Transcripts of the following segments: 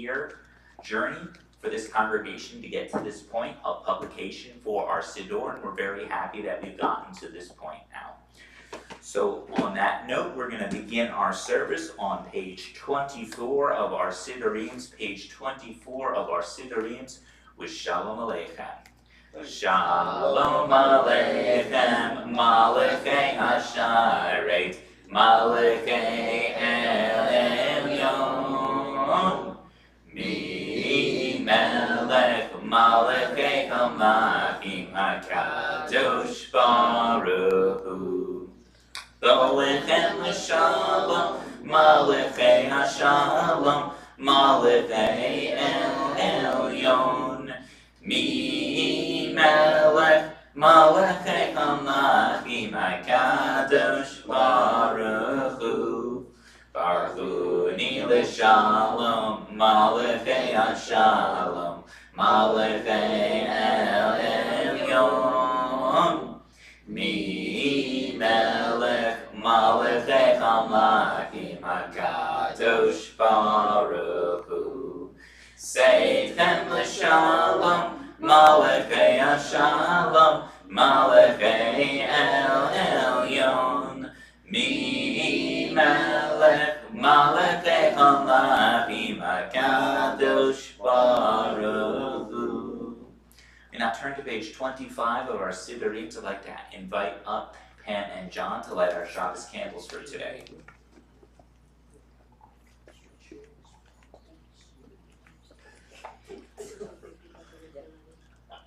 year journey for this congregation to get to this point of publication for our Siddur, and we're very happy that we've gotten to this point now. So on that note, we're going to begin our service on page 24 of our Sidurims, page 24 of our Sidurims, with Shalom Aleichem. Shalom Aleichem, Malachei Hasharet, Malachei Elyon, Mi Melech Malachei Hamachim HaKadosh Baruch Hu. Lechem Shalom, Malachei Hashalom, Malachei Elyon, Mi Melech Malachei Hamachim HaKadosh Baruch Hu. Baruchuni l'Shalom, Malachei Hashalom, Malachei Elyon, Mi Melech Malachei Hamachim HaKadosh Baruch Hu. Seichem l'Shalom, Malachei Hashalom, Malachei Elyon, Mi Melech Malachei Hamachim HaKadosh Baruch Hu. We now turn to page 25 of our Siddurim. I'd like to invite up Pam and John to light our Shabbos candles for today.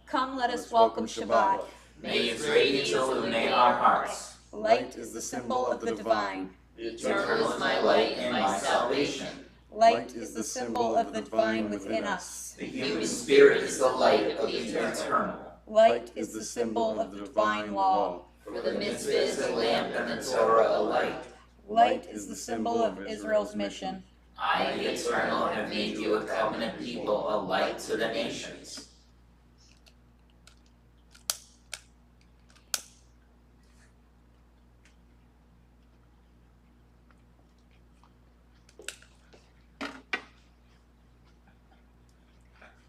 Come, let us welcome Shabbat. May its radiance illuminate our hearts. Light is the symbol of the divine. The eternal is my light and my salvation. Light is the symbol of the divine within us. The human spirit is the light of the eternal. Light is the symbol of the divine law. For the mitzvah is a lamp and the Torah a light. Light is the symbol of Israel's mission. I, the Eternal, have made you a covenant people, a light to the nations.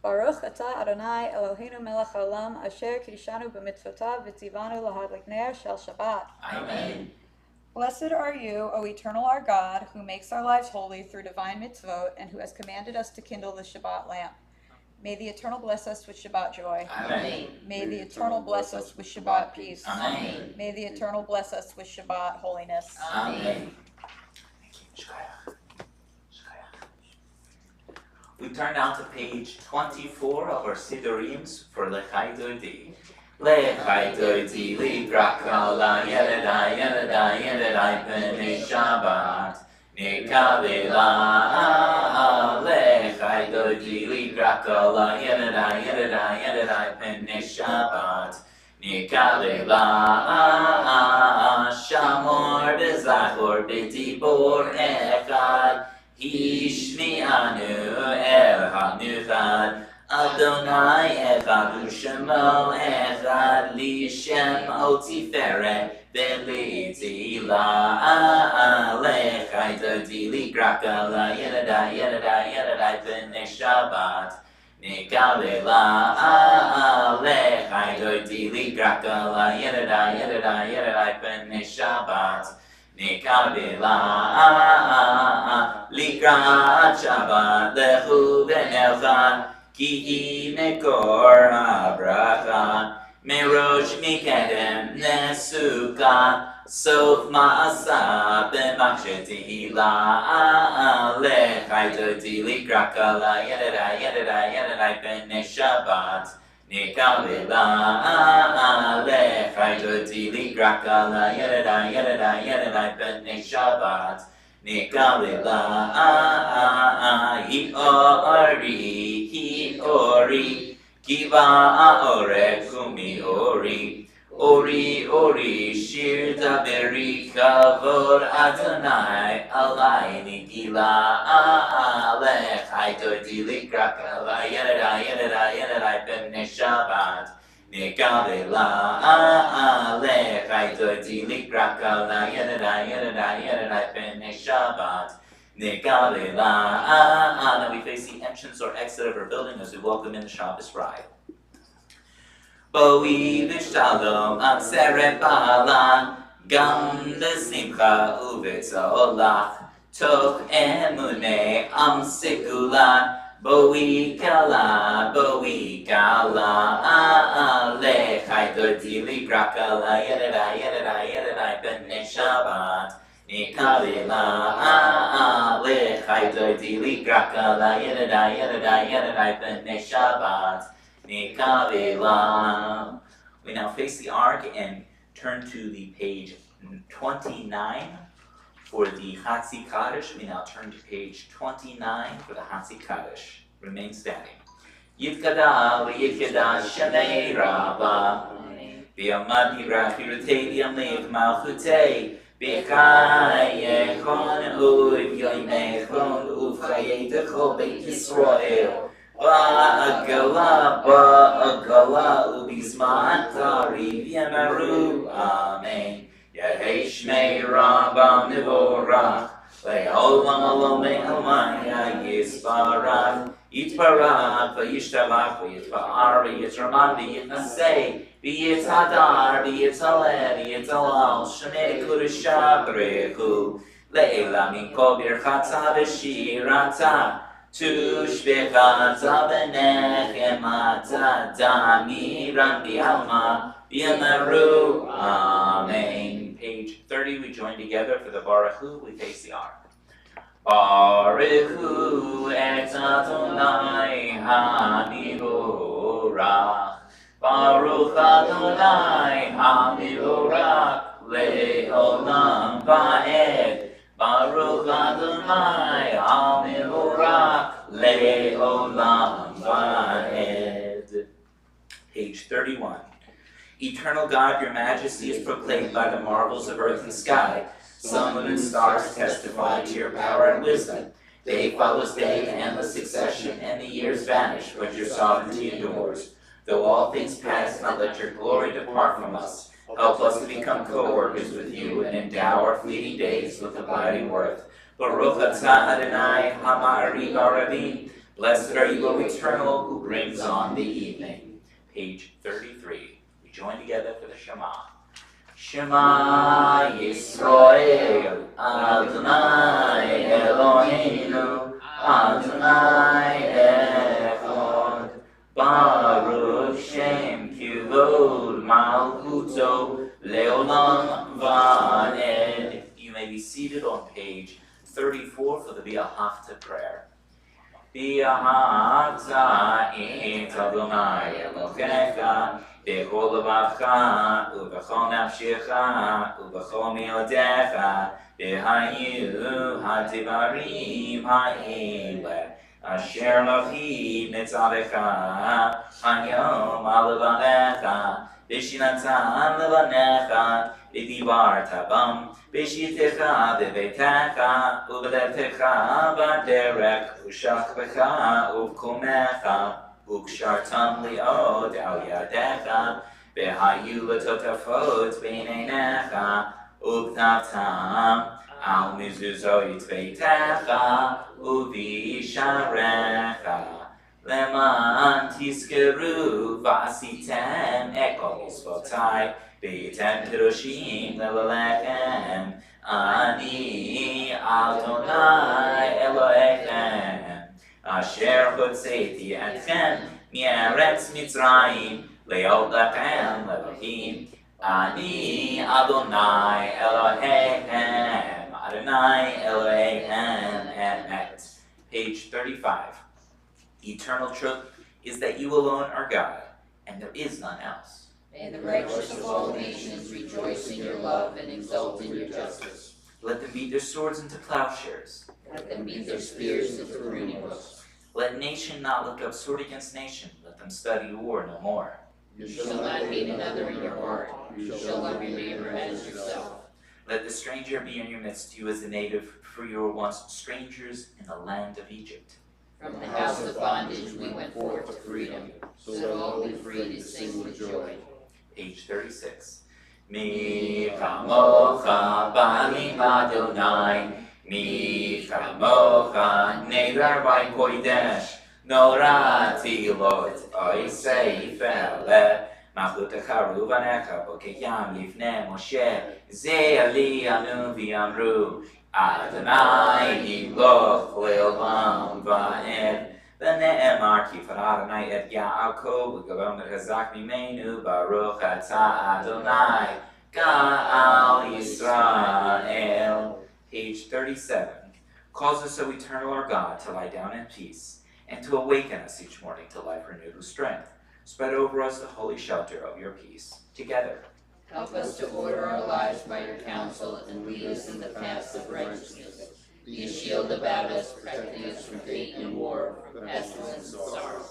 Baruch atah Adonai Eloheinu melech haolam asher kiddushanu b'mitzvotav v'tzivanu lahadlik ner shel Shabbat. Amen. Blessed are you, O eternal our God, who makes our lives holy through divine mitzvot, and who has commanded us to kindle the Shabbat lamp. May the Eternal bless us with Shabbat joy. Amen. May the Eternal bless us with Shabbat peace. Amen. May the Eternal bless us with Shabbat holiness. Amen. We turn now to page 24 of our Sidurims for Lechai Dodi. Lechai Dodi Librakala Yedadai Yedadai Yedadai B'nei Shabbat Nikavela Lechai Dodi Librakala Yedadai Yedadai Yedadai B'nei Shabbat Nikavela Shamor B'Zachor B'Dibor Echad Hishmi'anu Echad Nuchad Adonai Echad U'Shemo Echad Lishem Otiferet Belitila Lechai Dodi Ligrakala Yedadai Yedadai Yedadai B'nei Shabbat Nikavela Lechai Dodi Ligrakala Yedadai Yedadai Yedadai B'nei Shabbat Nikavela Likrat Shabbat Lechu B'Elcha Ki Mekor HaBracha Merosh Mikedem Nesuka Sof Ma'asa B'Machshet Tehila Lechai Dodi Likrakala Yedadai Yedadai Yedadai B'nei Shabbat Nikavela Lechai Dodi Likrakala Yedadai Yedadai Yedadai B'nei Shabbat Nikavela Hi-ori Kiva Orech Kumi Ori Ori Shir Daberi Kavod Adonai Alai Nigila Lechai Dodi Likrakala Yedadai Yedadai Yedadai B'nei Shabbat Nikavela Lechai Dodi Likrakala Yedadai Yedadai Yedadai B'nei Shabbat Now we face the entrance or exit of our building as we welcome in the Shabbos bride. Boi v'shalom atzeret ba'ala, gam b'simcha u'v'tzolach, toch emunei am segula, boi kala, lechai dodili grakala, yedadai, b'nei Shabbat, nikalila, lechai dodili grakala, yedadai, b'nei Shabbat, Nikavela. We now face the ark and turn to the page 29 for the Hatzi Kaddish. We now turn to page 29 for the Hatzi Kaddish. Remain standing. Yitkada v'yitkada shanei rabba v'yamad yirach yirutei v'yamleich malchutei v'chayechon u'v'yoymechon u'v'chayetecho beit Yisrael Ba'agala ubizman tariv yamaru, amen. Yehei shmei Rambam nivorach, le'olam alomei almaya yisbarach, yitbarach v'yishtabach v'yitba'ar v'yitramad v'yitnasei, v'yithadar v'yitaleh v'yitalal, shnei kudushabrechu, le'ela min kol birchata v'shirata, Tushbechata v'nechemata damiran bi'alma v'yamaru, amen. Page 30, we join together for the Baruch Hu. We face the ark. Baruch Hu et Adonai hamivorach, Baruch Adonai hamivorach le'olam va'ed. Baruch Adonai hamivorach le'olam va'ed. Page 31. Eternal God, your majesty is proclaimed by the marvels of earth and sky. Sun, moon, and stars testify to your power and wisdom. Day follows day in endless succession, and the years vanish, but your sovereignty endures. Though all things pass, not let your glory depart from us. Help us to become co-workers with you and endow our fleeting days with abiding worth. Baruch atah Adonai hama'ariv aravim. Blessed are you, O Eternal, who brings on the evening. Page 33. We join together for the Shema. Shema Yisrael, Adonai Eloheinu, Adonai Echad. Baruch Shem Kivod Malchuto Leolam Va'ed. You may be seated on page 34 for the V'ahavta prayer. V'ahavta et Adonai Elohecha b'chol levacha u'b'chol nafshecha u'b'chol me'odecha v'hayu hadivarim ha'eleh Asher lochi mitzadecha hayom alavanecha v'shinatan levanecha v'divarta bam v'shitecha v'vetecha u'v'letecha v'derech u'shachbecha u'v'kumecha u'kshartam li'od al yadecha v'hayu l'totafot b'neinecha u'knavtam Al mezuzot beitecha uvisharecha leman tiskeru v'asitem ekol mitzvotai beitem kedoshim lelechem ani Adonai Elohechem asher hotzeti etchem mieretz Mitzrayim leot lechem lelohim ani Adonai Elohechem Adonai Elohechem Emet. Page 35. Eternal truth is that you alone are God, and there is none else. May the righteous of all nations rejoice in your love and exult in your justice. Let them beat their swords into plowshares. Let them beat their spears into pruning hooks. Let nation not look up sword against nation. Let them study war no more. You shall not hate another in your heart. You shall love your neighbor as yourself. Let the stranger be in your midst, you as a native, for you were once strangers in the land of Egypt. From the house of bondage we went forth to freedom, so that all who free to sing with joy. Page 36. Mi kamocha ba'alim Adonai, Mi kamocha neder by kodesh. Norati lot oisei fele. Machlutecha ruvanecha bokeyam lifne Moshe. Ze ali anu v'amru. Adonai yimloch le'olam va'ed. V'ne'emar ki farad Adonai et Yaakov v'gavam v'chazak mimenu baruch atah Adonai Ga'al Yisrael. Page 37 calls us, O eternal our God, to lie down in peace and to awaken us each morning to life renewed with strength. Spread over us the holy shelter of your peace. Together. Help us to order our lives by your counsel and lead us in the paths of righteousness. Be a shield about us, protecting us from hate and war, from pestilence and sorrow.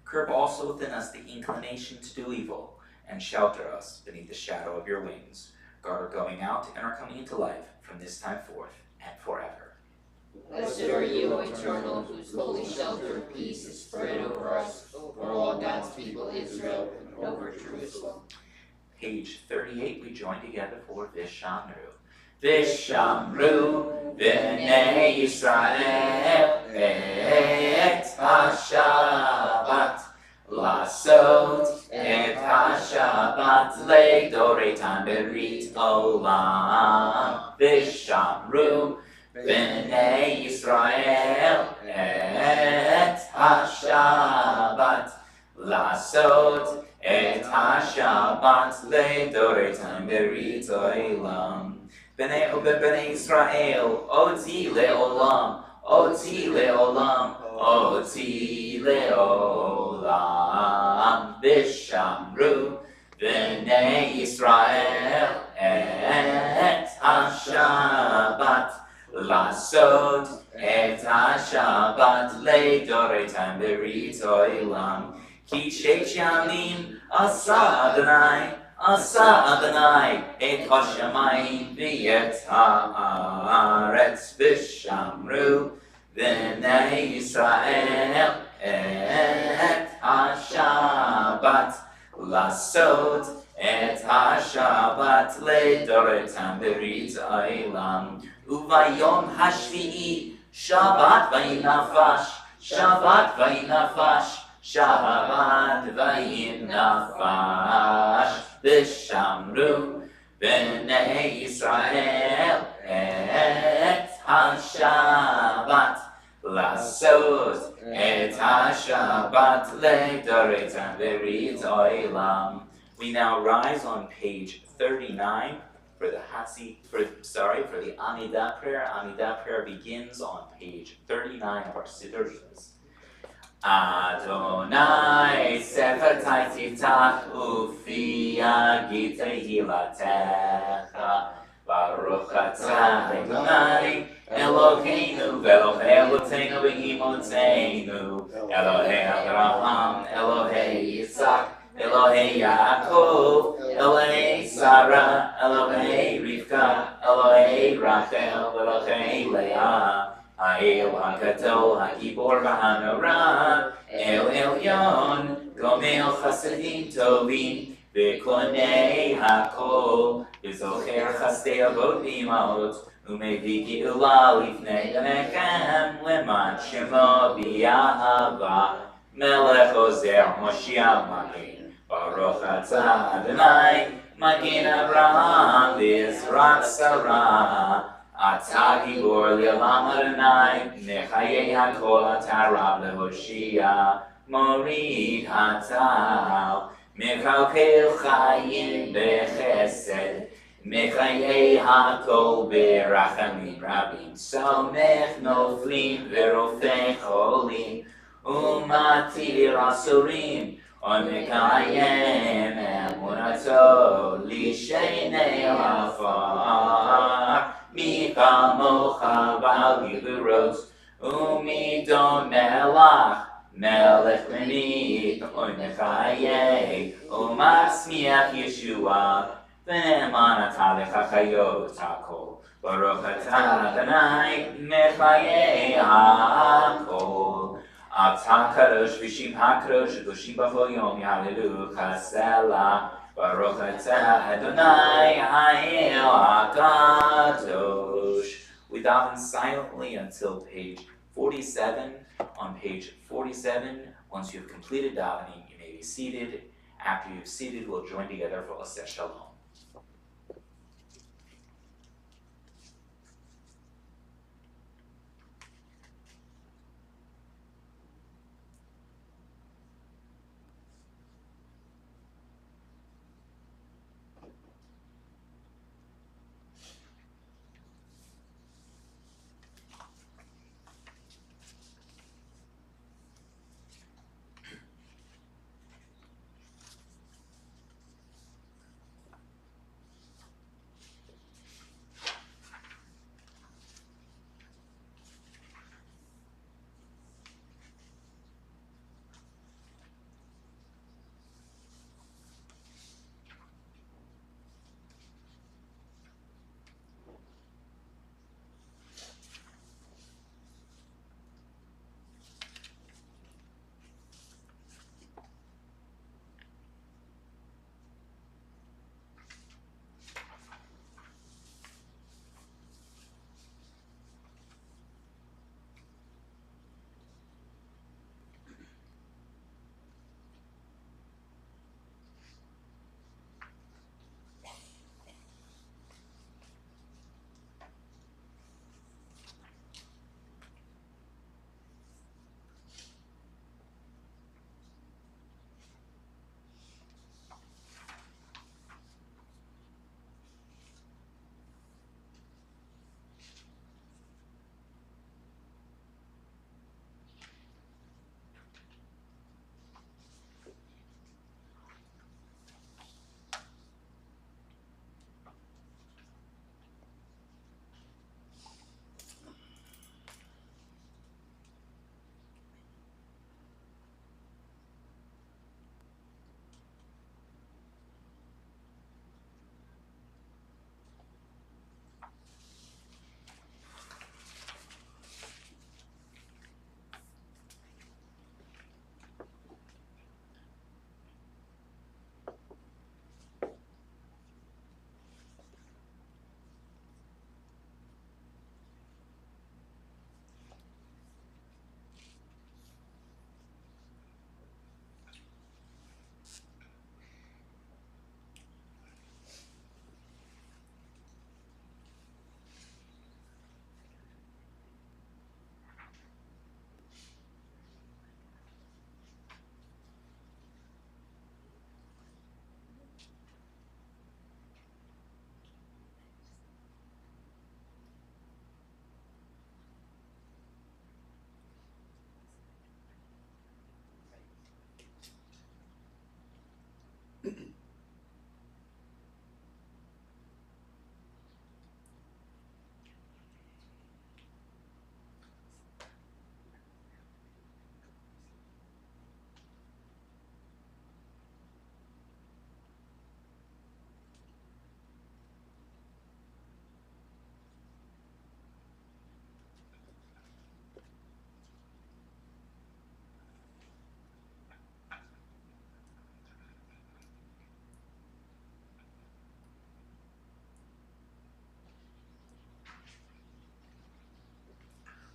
Curb also within us the inclination to do evil, and shelter us beneath the shadow of your wings. Guard our going out and our coming into life from this time forth and forever. Blessed are you, O Eternal, whose holy shelter of peace is spread over us, over all God's people Israel, and over Jerusalem. Page 38, we join together for Vishamru. Vishamru b'nei Yisrael et ha-Shabbat lasot et ha-Shabbat le'doretan berit olam. Vishamru b'nei Yisrael et ha-Shabbat lasot et ha-Shabbat le'doretan berit olam. B'nei Yisrael, oti le'olam, oti le'olam, oti le'olam. Vishamru b'nei Yisrael et ha-Shabbat lasot et ha-Shabbat le'doretan berit olam. Ki shesh yamim asa Adonai, asa Adonai et hashamayim v'et haaretz. Vishamru b'nei Yisrael et ha-Shabbat lasot et ha-Shabbat le'doretan berit olam. Uvayom hashvi'i Shabbat vayinafash, Shabbat vayinafash, Shabbat vayinafash. Vishamru b'nei Yisrael et ha-Shabbat lasot et ha-Shabbat le'doretan berit olam. We now rise on page 39 for the Amidah prayer. Amidah prayer begins on page 39 of our Siddur Readings. Adonai sefatai tiftach ufi yagid tehilatecha. Baruch atah Adonai Eloheinu v'Elohei Avotenu v'Imotenu, Elohei Avraham, Elohei Yitzhak, Elohei Yaakov, Elohei Sarah, Elohei Rivka, Elohei Rachel, Elohei Leah. Ha'el ha'gadol ha'gibor v'hanora, El Elyon, Gomel chasadim tovim, v'konei ha'kol, v'zocher chasdei avot v'imahot, u'mevii ge'ula lifnei ganechem, leman shemo b'yahava, melech ozer Moshiach Magen, Baruch atah Adonai, Magen Avraham v'Ezrat Sarah. Atah gibor le'olam Adonai, nechayei hakol atah rab le'hoshia, morid hatal, mechalkel chayim bechesed, mechayei hakol berachamim rabim, somech noflim verofei cholim, umatir asurim, omekayem emunato lishenei afar. Mi kamocha ba'al giluros, umidon melach, melech menit, oimechayei, umasmiach Yeshua, v'ne'eman atah lechachayot hakol, Baruch atah Adonai, mechayei hakol. Atah kadosh v'shim hakadosh, v'shim b'chol yom yahalelucha selah. Baruch atah Adonai ha'el hakadosh, We daven silently until page 47. On page 47, once you've completed davening, you may be seated. After you've seated, we'll join together for Oseh Shalom.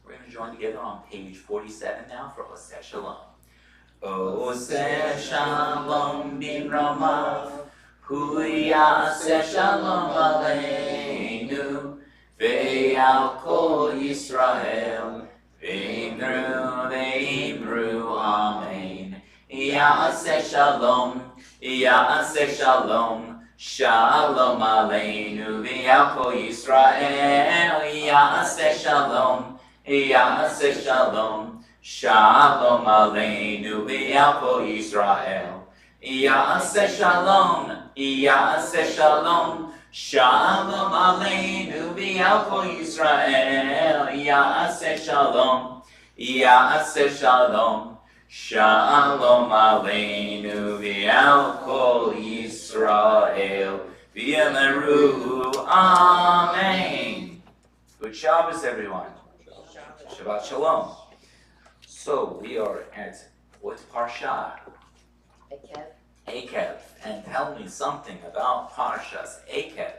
We're going to join together on page 47 now for Oseh Shalom. Oseh Shalom bin Ramav, Hu Yaseh Shalom Aleinu, Ve'al Kol Yisrael, Ve'imru Amen. Yaseh Shalom, Yaseh Shalom, Shalom Aleinu, Ve'al Kol Yisrael, Yaseh Shalom. Yaseh Shalom, Shalom Aleinu v'al kol Yisrael. Yaseh Shalom, Yaseh Shalom, Shalom Aleinu v'al kol Yisrael. Yaseh Shalom, Yaseh Shalom, Shalom Aleinu v'al kol Yisrael. V'yemeru, Amen. Good Shabbos, everyone. Shabbat Shalom. So we are at what Parsha? Akev. And tell me something about Parshas Akev.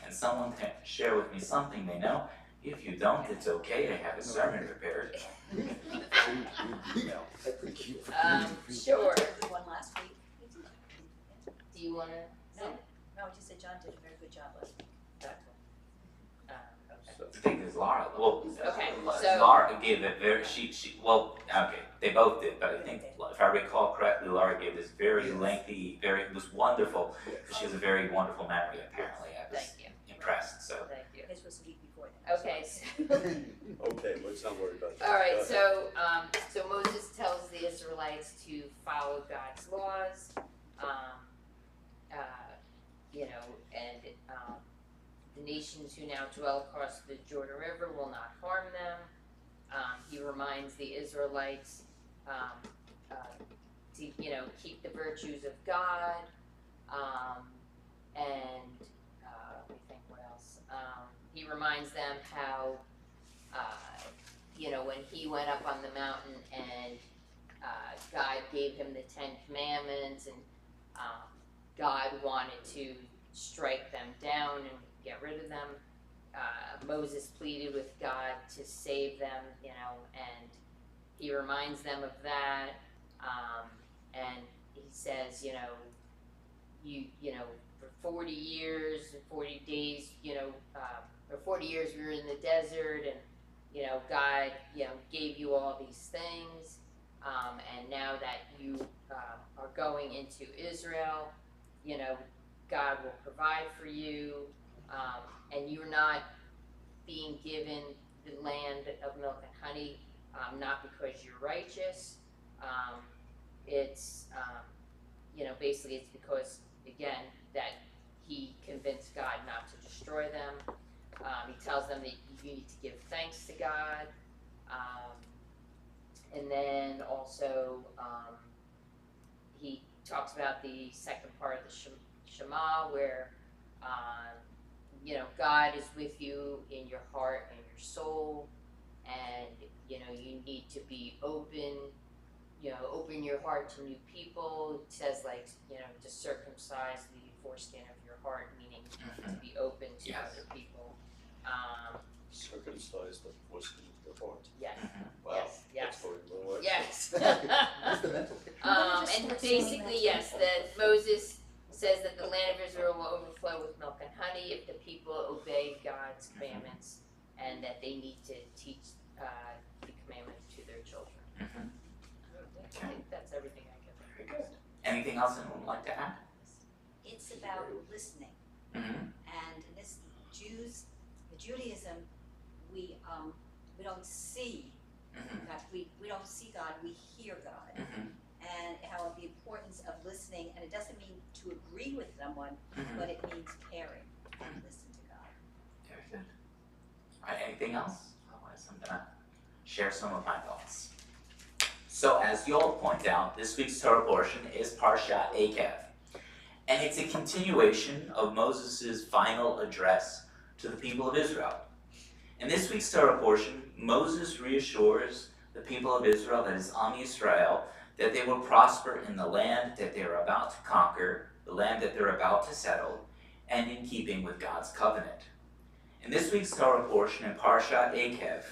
Can someone share with me something they know? If you don't, it's okay, I have a sermon prepared. Sure. The one last week. Do you wanna? No, just said John did a very good job last week. Okay. The thing is, Laura, well, Okay, so- Laura gave it very, well, okay, they both did, but I think, if I recall correctly, Laura gave this very lengthy, it was wonderful, because she has a very wonderful memory, apparently, I was Thank you, impressed, so. thank you. This was the week before that. Okay, so, Okay, let's not worry about that. all right, Go ahead. so Moses tells the Israelites to follow God's laws, and the nations who now dwell across the Jordan River will not harm them. He reminds the Israelites to, keep the virtues of God, and let me think what else. He reminds them how, when he went up on the mountain and God gave him the 10 Commandments, and God wanted to strike them down and get rid of them. Moses pleaded with God to save them, and he reminds them of that, and he says, for 40 years, 40 days, or 40 years we were in the desert, and, God, gave you all these things, and now that you are going into Israel, God will provide for you, and you're not being given the land of milk and honey, not because you're righteous. It's, basically it's because, again, that he convinced God not to destroy them. He tells them that you need to give thanks to God. And then also, he talks about the second part of the Shema, where, God is with you in your heart and your soul, and, you need to be open, open your heart to new people. It says, to circumcise the foreskin of your heart, meaning to be open to Yes. other people. Circumcise the foreskin of the heart. Yes, Wow, yes, yes. that's going a little way. Yes. That's the mental picture. And basically, yes, that Moses says that the land of Israel will overflow with milk and honey if the people obey God's commandments, and that they need to teach the commandments to their children. I think that's everything I can think Very good. Anything else anyone would like to add? It's about listening. Mm-hmm. And this Judaism, we don't see Mm-hmm. God. We don't see God. We hear God. Mm-hmm. And how the importance of listening, and it doesn't mean to agree with someone, Mm-hmm. but it means caring. Listen to God. Very good. All right, anything else? Otherwise, I'm gonna share some of my thoughts. So, as Yoel pointed out, this week's Torah portion is Parshat Eikev, and it's a continuation of Moses' final address to the people of Israel. In this week's Torah portion, Moses reassures the people of Israel, that is Am Yisrael, that they will prosper in the land that they are about to conquer, the land that they're about to settle, and in keeping with God's covenant. In this week's Torah portion in Parshat Eikev,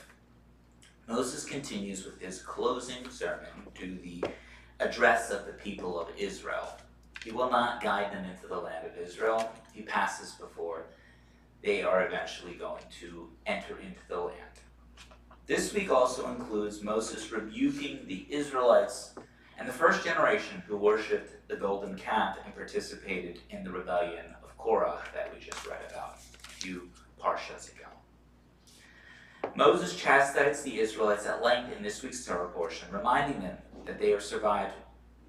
Moses continues with his closing sermon to the address of the people of Israel. He will not guide them into the land of Israel. He passes before they are eventually going to enter into the land. This week also includes Moses rebuking the Israelites and the first generation who worshipped the golden calf and participated in the rebellion of Korah that we just read about a few parshas ago. Moses chastised the Israelites at length in this week's Torah portion, reminding them that they are survived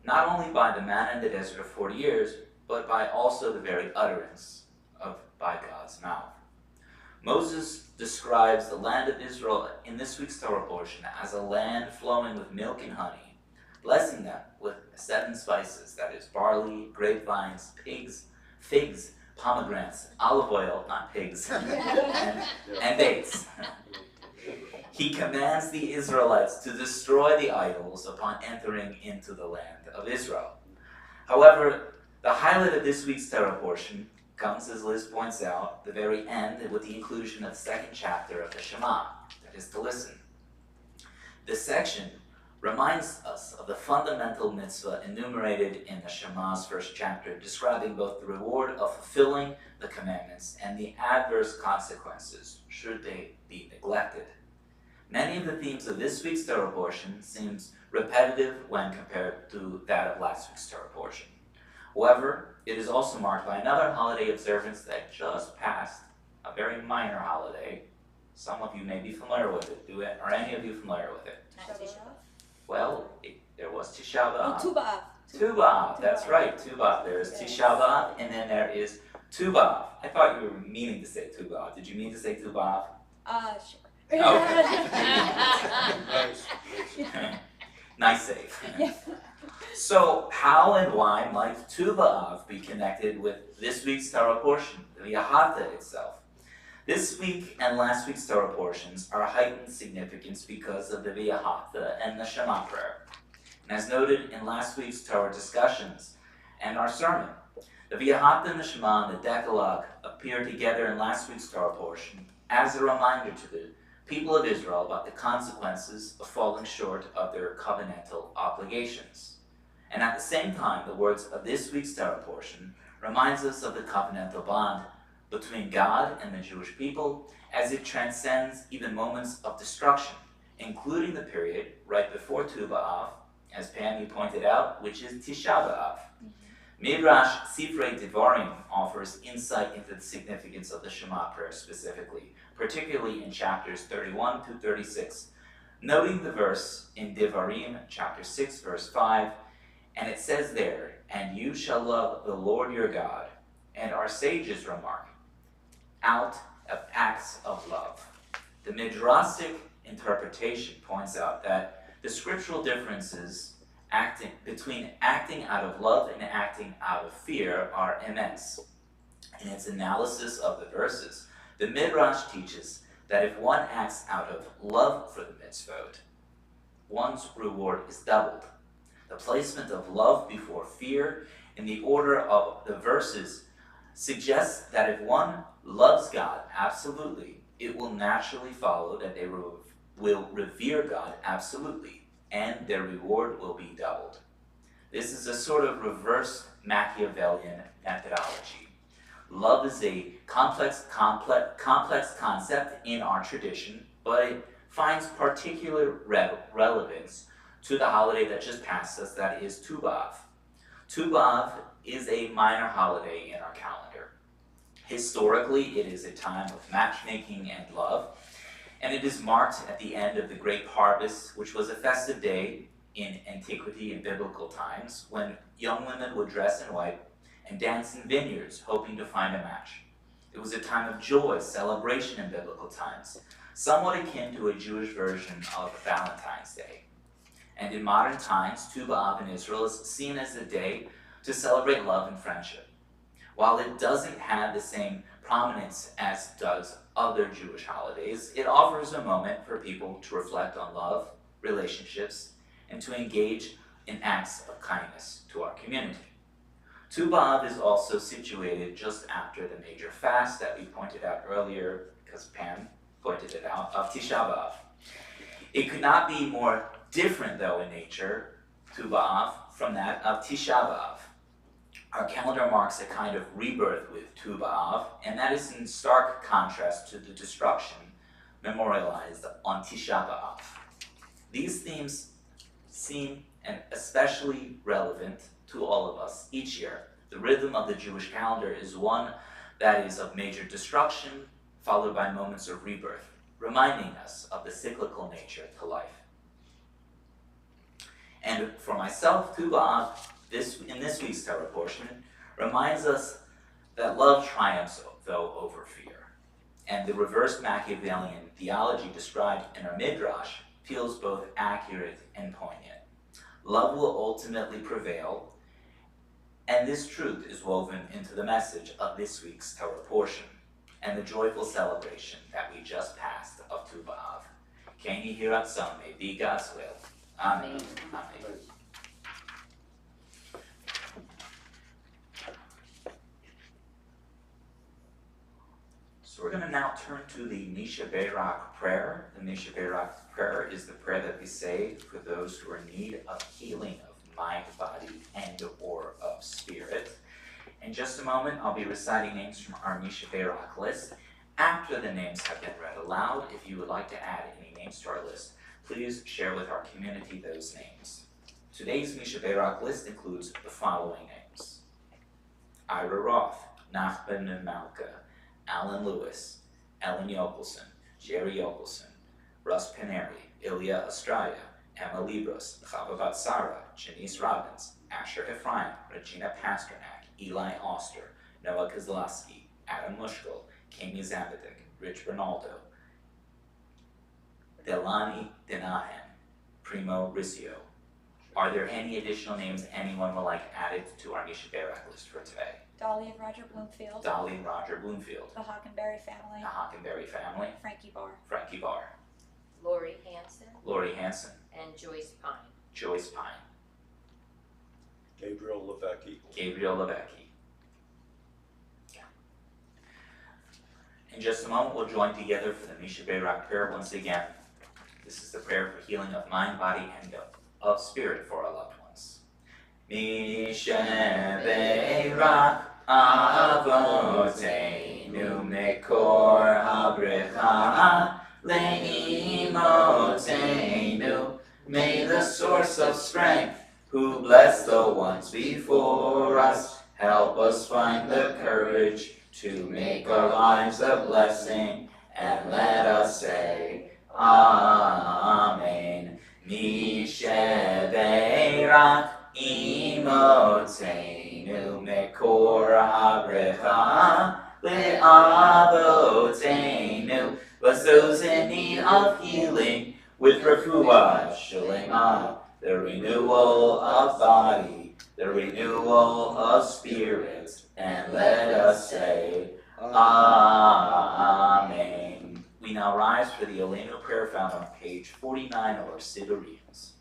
not only by the manna in the desert of 40 years, but by also the very utterance by God's mouth. Moses describes the land of Israel in this week's Torah portion as a land flowing with milk and honey, blessing them with 7 spices, that is barley, grapevines, figs, pomegranates, olive oil, not pigs, and dates. He commands the Israelites to destroy the idols upon entering into the land of Israel. However, the highlight of this week's Torah portion comes, as Liz points out, the very end with the inclusion of the second chapter of the Shema, that is to listen. This section reminds us of the fundamental mitzvah enumerated in the Shema's first chapter, describing both the reward of fulfilling the commandments and the adverse consequences should they be neglected. Many of the themes of this week's Torah portion seems repetitive when compared to that of last week's Torah portion. However, it is also marked by another holiday observance that just passed, a very minor holiday. Some of you may be familiar with it. Are any of you familiar with it? Well, there was Tisha B'Av. Tu B'Av. Tu B'Av, that's right, Tu B'Av. There is Tisha B'Av, and then there is Tu B'Av. I thought you were meaning to say Tu B'Av. Did you mean to say Tu B'Av? Sure. Nice. Nice save. Yeah. So, how and why might Tu B'Av be connected with this week's Torah portion, the V'ahavta itself? This week and last week's Torah portions are heightened significance because of the V'ahavta and the Shema prayer. And as noted in last week's Torah discussions and our sermon, the V'ahavta and the Shema and the Decalogue appear together in last week's Torah portion as a reminder to the people of Israel about the consequences of falling short of their covenantal obligations. And at the same time, the words of this week's Torah portion reminds us of the covenantal bond between God and the Jewish people as it transcends even moments of destruction, including the period right before Tu B'Av, as Pam, you pointed out, which is Tisha B'Av. Midrash Sifrei Devarim offers insight into the significance of the Shema prayer specifically, particularly in chapters 31 to 36, noting the verse in Devarim, chapter 6, verse 5, and it says there, "And you shall love the Lord your God." And our sages remark, out of acts of love. The Midrashic interpretation points out that the scriptural differences between acting out of love and acting out of fear are immense. In its analysis of the verses, the Midrash teaches that if one acts out of love for the mitzvot, one's reward is doubled. The placement of love before fear in the order of the verses suggests that if one loves God absolutely, it will naturally follow that they will revere God absolutely, and their reward will be doubled. This is a sort of reverse Machiavellian methodology. Love is a complex concept in our tradition, but it finds particular relevance to the holiday that just passed us, that is Tu B'Av. Tu B'Av is a minor holiday in our calendar. Historically, it is a time of matchmaking and love, and it is marked at the end of the Great Harvest, which was a festive day in antiquity and biblical times, when young women would dress in white and dance in vineyards, hoping to find a match. It was a time of joy, celebration in biblical times, somewhat akin to a Jewish version of Valentine's Day. And in modern times, Tu B'Av in Israel is seen as a day to celebrate love and friendship. While it doesn't have the same prominence as does other Jewish holidays, it offers a moment for people to reflect on love, relationships, and to engage in acts of kindness to our community. Tu B'Av is also situated just after the major fast that we pointed out earlier, because Pam pointed it out, of Tisha B'Av. It could not be more different, though, in nature, Tu B'Av, from that of Tisha B'Av. Our calendar marks a kind of rebirth with Tu B'Av, and that is in stark contrast to the destruction memorialized on Tisha B'Av. These themes seem especially relevant to all of us each year. The rhythm of the Jewish calendar is one that is of major destruction, followed by moments of rebirth, reminding us of the cyclical nature to life. And for myself, Tu B'Av, in this week's Torah portion, reminds us that love triumphs, though, over fear. And the reverse Machiavellian theology described in our Midrash feels both accurate and poignant. Love will ultimately prevail, and this truth is woven into the message of this week's Torah portion and the joyful celebration that we just passed of Tu B'Av. Can you hear us? Some may be God's will. Amen. Amen. now turn to the Misha Berak prayer. The Misha Berak prayer is the prayer that we say for those who are in need of healing of mind, body, and or of spirit. In just a moment, I'll be reciting names from our Misha Berak list. After the names have been read aloud, if you would like to add any names to our list, please share with our community those names. Today's Misha Berak list includes the following names: Ira Roth, Nachman Malka, Alan Lewis, Ellen Yokelson, Jerry Yokelson, Russ Paneri, Ilya Estrella, Emma Libros, Chava Batsara, Janice Robbins, Asher Ephraim, Regina Pasternak, Eli Oster, Noah Kozlowski, Adam Mushkel, Kami Zabadik, Rich Bernaldo, Delani Denahan, Primo Riccio. Are there any additional names anyone would like added to our Misha Berak list for today? Dolly and Roger Bloomfield, Dolly and Roger Bloomfield, the Hockenberry family, the Hockenberry family, Frankie Barr. Frankie Barr, Lori Hanson Lori Hanson, and Joyce Pine. Joyce Pine, Gabriel Levesque. Gabriel Levesque. In just a moment, we'll join together for the Misha Berak prayer once again. This is the prayer for healing of mind, body, and of spirit for our loved ones. Misha Berak Avoteinu Mekor HaBrecha Le'imotenu. May the source of strength, who blessed the ones before us, help us find the courage to make our lives a blessing, and let us say, Amen. Misha Berak Imotenu Mekor HaBrecha Le'avotenu. Bless those in need of healing with refuah shalema, the renewal of body, the renewal of spirit, and let us say, Amen. We now rise for the Aleinu prayer found on page 49 of our Sidurians.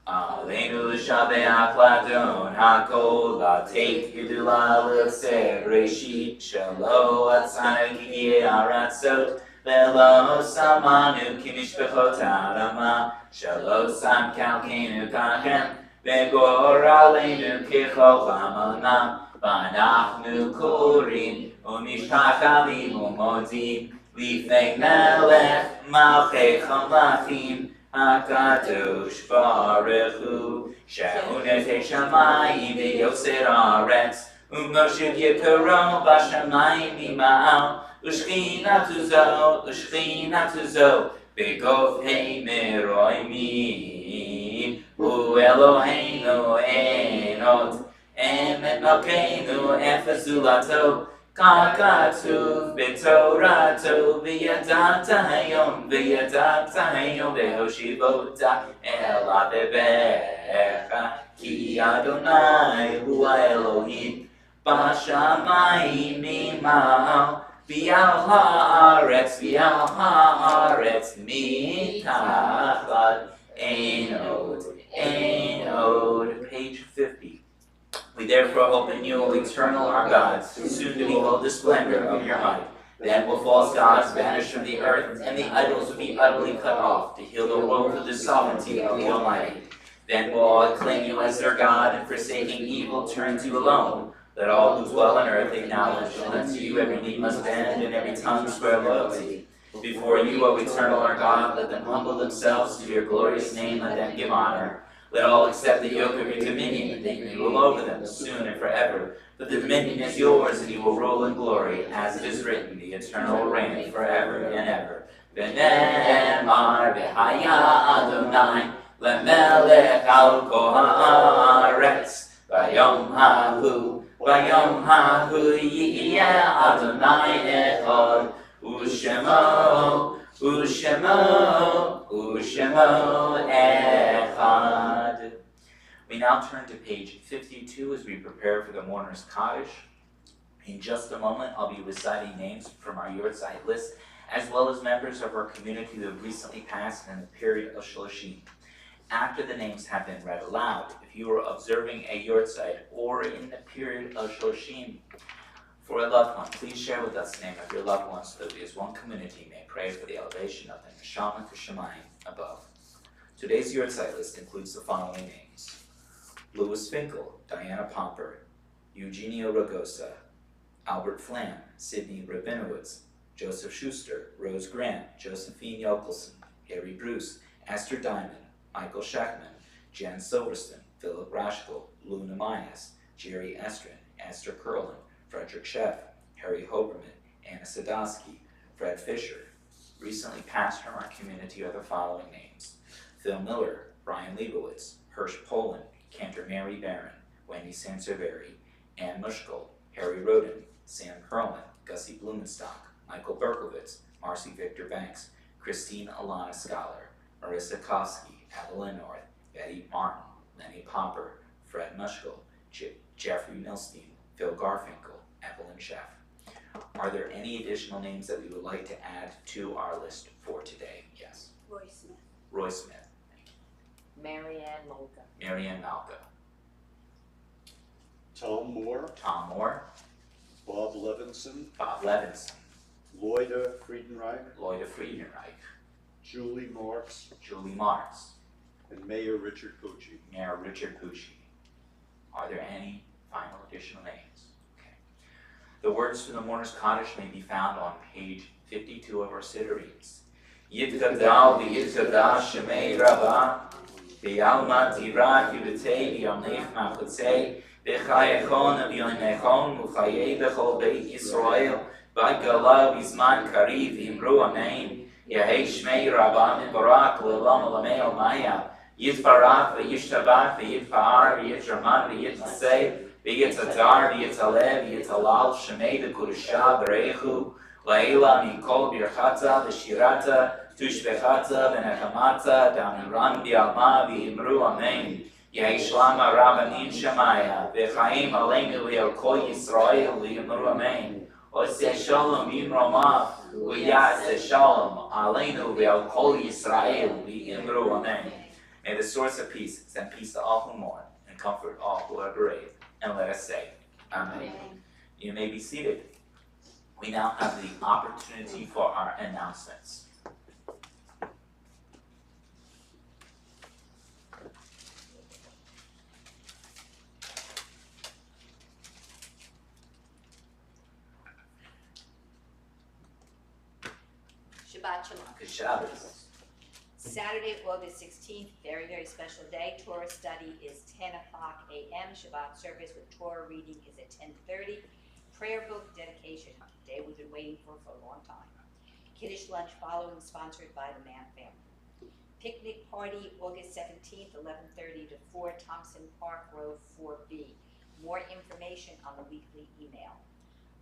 Aleinu l'shabeach ladon hakol latet yudula l'seh reshit shelo atzanu k'yeh aratzot velo samanu kimishpechot ha'adama shelo sam kalkenu kachem v'gor aleinu k'cholam onam v'anachnu korim u'mishpachim u'modim lifnei melech malchei chamlachim HaKadosh Baruch Hu Shehu Netei Shamayim V'Yoser Haaretz U'Moshe Yekaro B'Shamayim V'Ma'al U'Shchinatu Zo B'Gof Hei Meroimim U'Eloheinu Enot Emet Malkeinu Efes Zulato Kakatuv b'Torato v'yadata hayom v'hoshivota el adevecha ki Adonai hu Elohim b'shamayim ima'al v'al haaretz mitachad ein od. Page 50. We therefore hope in you, O eternal our God, soon to behold the splendor of your might. Then will false gods vanish from the earth, and the idols will be utterly cut off, to heal the world through the sovereignty of the Almighty. Then will all acclaim you as their God, and forsaking evil turn to you alone. Let all who dwell on earth acknowledge that unto you every knee must bend, and every tongue swear loyalty. Before you, O eternal our God, let them humble themselves to your glorious name, let them give honor. Let all accept the yoke of your dominion, that you may rule over them soon and forever. For the dominion is yours, and you will rule in glory, as it is written, the eternal reign forever and ever. V'ne'emar v'haya Adonai, le'melech al kol haaretz. V'yom hahu yiyeh Adonai echad, Ushemo echad. We now turn to page 52 as we prepare for the mourner's Kaddish. In just a moment, I'll be reciting names from our Yortzeit list, as well as members of our community who have recently passed in the period of Shloshim. After the names have been read aloud, if you are observing a Yortzeit or in the period of Shloshim, For a loved one, please share with us the name of your loved one so that we as one community may pray for the elevation of the Neshama Kushamayim above. Today's Yurtzeit list includes the following names: Louis Finkel, Diana Pomper, Eugenio Ragosa, Albert Flam, Sidney Rabinowitz, Joseph Schuster, Rose Grant, Josephine Yokelson, Harry Bruce, Esther Diamond, Michael Scheckman, Jen Silverston, Philip Raschkel, Luna Myers, Jerry Estrin, Esther Curlin, Frederick Sheff, Harry Hoberman, Anna Sadowski, Fred Fisher. Recently passed from our community are the following names: Phil Miller, Brian Leibowitz, Hirsch Poland, Cantor Mary Barron, Wendy Sanseveri, Ann Mushkel, Harry Roden, Sam Perlman, Gussie Blumenstock, Michael Berkowitz, Marcy Victor Banks, Christine Alana Scholar, Marissa Kofsky, Evelyn North, Betty Martin, Lenny Pomper, Fred Mushkel, Jeffrey Milstein, Phil Garfinkel, Evelyn Sheff. Are there any additional names that we would like to add to our list for today? Yes. Roy Smith. Roy Smith, Marianne Molka. Marianne Malka, Tom Moore, Tom Moore, Bob Levinson, Bob Levinson, Lloyda Friedenreich, Lloyda Friedenreich, Julie Marks, Julie Marks, and Mayor Richard Pucci. Mayor Richard Pucci. Are there any final additional names? Okay. The words from the Mourner's Kaddish may be found on page 52 of our Siddurim. Yitkadal v'yitkadal shemei Rabbah v'yalma tirah yudetei v'yamnech machutzei v'chayechon v'yonechon v'chayei b'chol beit Yisrael v'gala v'zman kariv v'imru amen Yehei shmei Rabbah mibarak l'olam olamei olmaya Yitbarach v'yishtabach v'yitpa'ar v'yitraman v'yitasei v'yitadar v'yitaleh v'yitalal shemei v'kudusha v'reichu Laila mikol birchata v'shirata tushbechata v'nechamata damiran bi'alma v'imru amen Yehi shlama rabbanim shemaya v'chaim aleinu v'el kol Yisrael v'imru amen Oseh shalom b'imromav v'yaseh shalom aleinu v'el kol Yisrael v'imru amen. May the source of peace send peace to all who mourn and comfort all who are bereaved. And let us say, Amen. You may be seated. We now have the opportunity for our announcements. Shabbat Shalom. Good Shabbos. Saturday, August 16th, very, very special day. Torah study is 10 o'clock a.m. Shabbat service with Torah reading is at 10:30. Prayer book dedication, a day we've been waiting for a long time. Kiddush lunch following, sponsored by the Mann family. Picnic party, August 17th, 11:30 to 4, Thompson Park Road 4B. More information on the weekly email.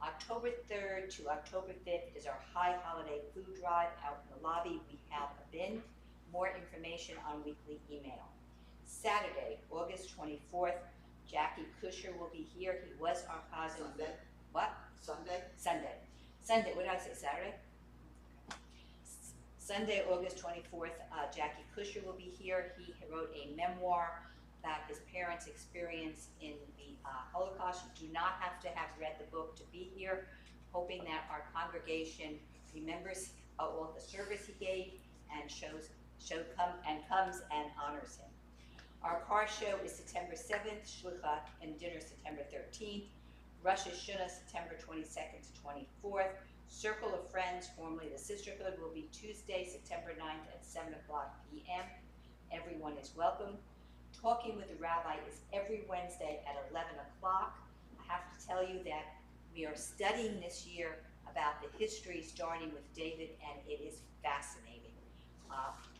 October 3rd to October 5th is our high holiday food drive out in the lobby. We have a bin. More information on weekly email. Saturday, August 24th, Jackie Kusher will be here. He was our cousin. Sunday? What? Sunday? Sunday. Sunday, what did I say, Saturday? Sunday, August 24th, Jackie Kusher will be here. He wrote a memoir about his parents' experience in the Holocaust. You do not have to have read the book to be here. Hoping that our congregation remembers all the service he gave and comes and honors him. Our car show is September 7th, Shlucha and dinner September 13th, Rosh Hashanah September 22nd to 24th, Circle of Friends, formerly the Sisterhood, will be Tuesday, September 9th at 7 o'clock p.m. Everyone is welcome. Talking with the Rabbi is every Wednesday at 11 o'clock. I have to tell you that we are studying this year about the history starting with David, and it is fascinating.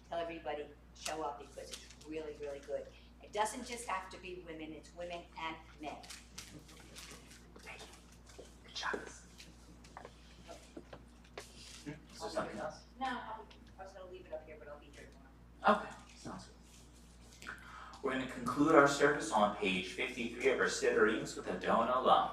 Tell everybody, show up because it's really, really good. It doesn't just have to be women, it's women and men. Thank you. Good Shabbos. Is there something else? No, I was gonna leave it up here, but I'll be here tomorrow. Okay, sounds good. We're going to conclude our service on page 53 of our Siddurim with Adon Olam.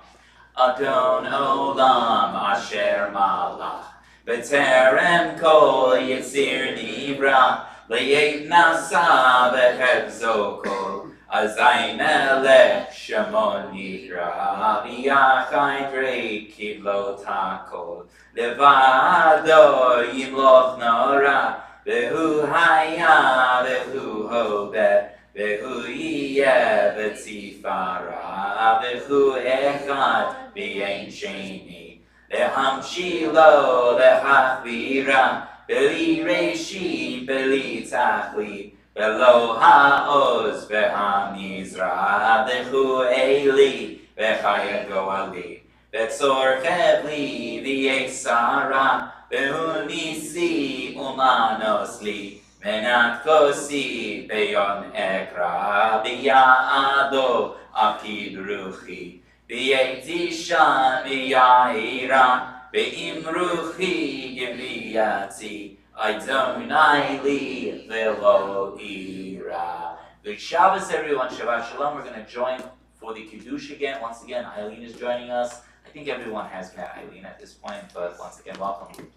Adon Olam Asher Malach B'terem Kol Yitzir Nivra L'yeit Nasa B'Hevzo Kol Azai melech shemon nikra, v'yachai drei lo takol, levado yimloch nora, v'hu haya, v'hu hobeh, v'hu yiyeh v'tzifara, v'hu echad v'yein sheni, lehamshilo lehachvira, beli reshi, beli tachli, belo ha'oz v'hamizra, v'hu eli, v'chaya goali, v'tzor chevli, v'yesara, v'hu nisi umanos li, menat kosi, beyon ekra, v'ya'ado apid ruchi, v'yetishan v'ya'iran, v'imruchi giviyati, Adonai li velo ira. Good Shabbos, everyone. Shabbat Shalom. We're going to join for the Kiddush again. Once again, Eileen is joining us. I think everyone has met Eileen at this point, but once again, welcome.